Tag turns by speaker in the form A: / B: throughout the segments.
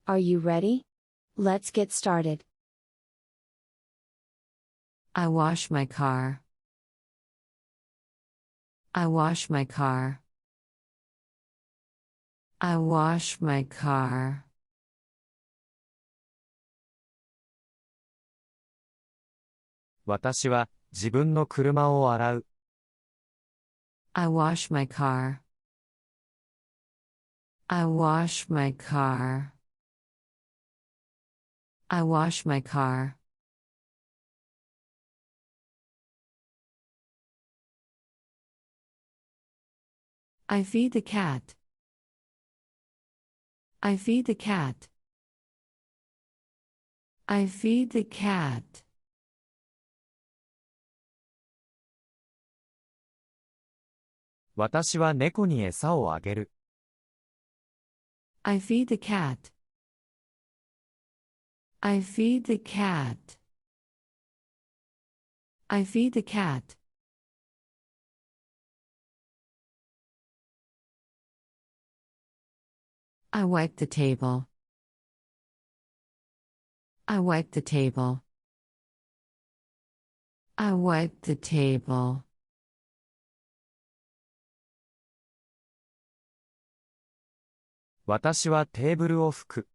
A: Are you ready? Let's get started.
B: I wash my car. I wash my car. I wash my car.
C: 私は自分の車を洗う。
B: I wash my car. I wash my car. I wash my car. I feed the cat. I feed the cat. I feed the cat.
C: 私は猫に餌をあげる。
B: I feed the cat. I feed the cat. I feed the cat. I wipe the table. I wipe the table. I wipe the table.
C: 私はテーブルを拭く。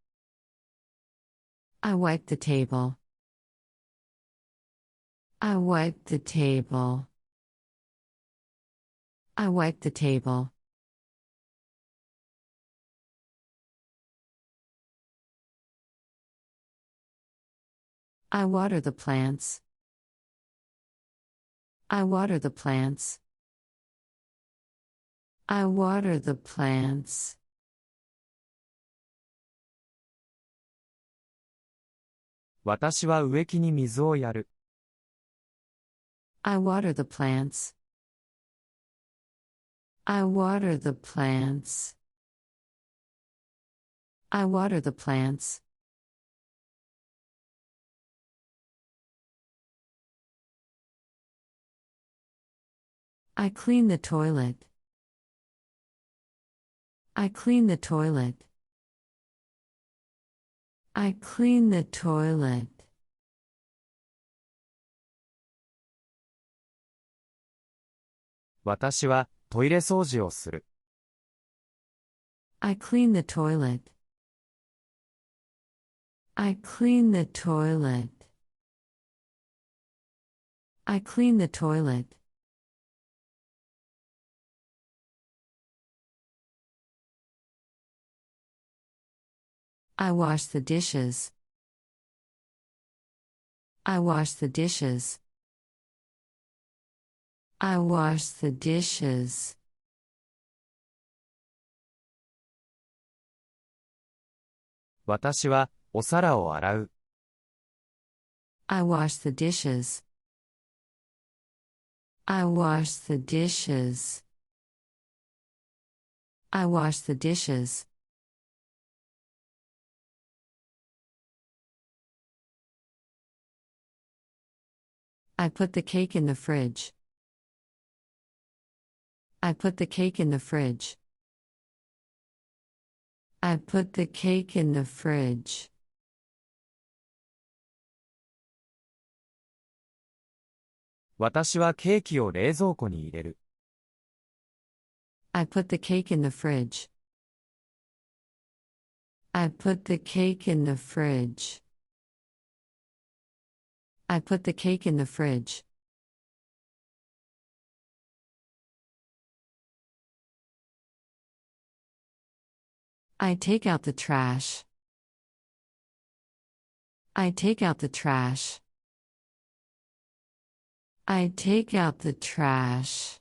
B: I wipe the table. I wipe the table. I wipe the table. I water the plants. I water the plants. I water the plants.
C: 私は植木に水をやる。
B: I water the plants. I water the plants. I water the plants. I clean the toilet. I clean the toilet. I clean the toilet.
C: 私はトイレ掃除をする。
B: I clean the toilet. I clean the toilet. I clean the toilet. I wash the dishes. I wash the dishes. I wash the dishes.
C: 私はお皿を洗う。
B: I wash the dishes. I wash the dishes. I wash the dishes. I put the cake in the fridge. I put the cake in the fridge. I put the cake in the fridge.
C: 私はケーキを冷蔵庫に入れる。
B: I put the cake in the fridge. I put the cake in the fridge. I put the cake in the fridge. I take out the trash. I take out the trash. I take out the trash.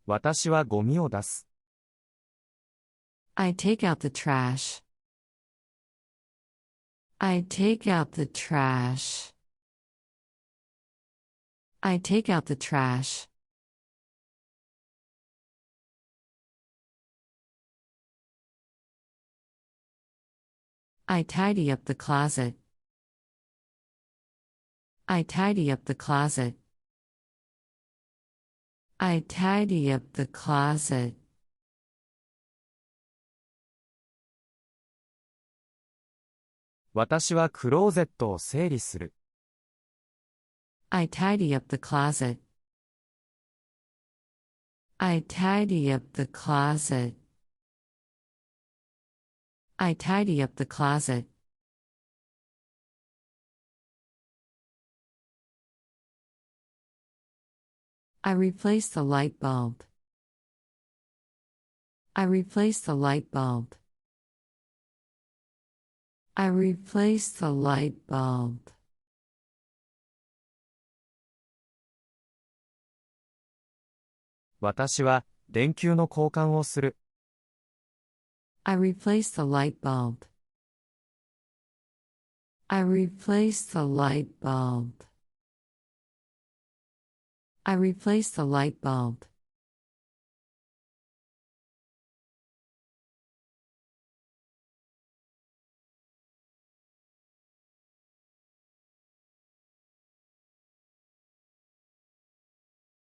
C: 私はゴミを出す。
B: I take out the trash. I take out the trash. I take out the trash. I tidy up the closet. I tidy up the closet. I tidy up the closet.
C: 私はクローゼットを整理する。
B: I tidy up the closet. I tidy up the closet. I tidy up the closet. I replace the light bulb. I replace the light bulb. I replace the light bulb.
C: 私は電球の交換をする。
B: I replace the light bulb. I replace the light bulb. I replace the light bulb.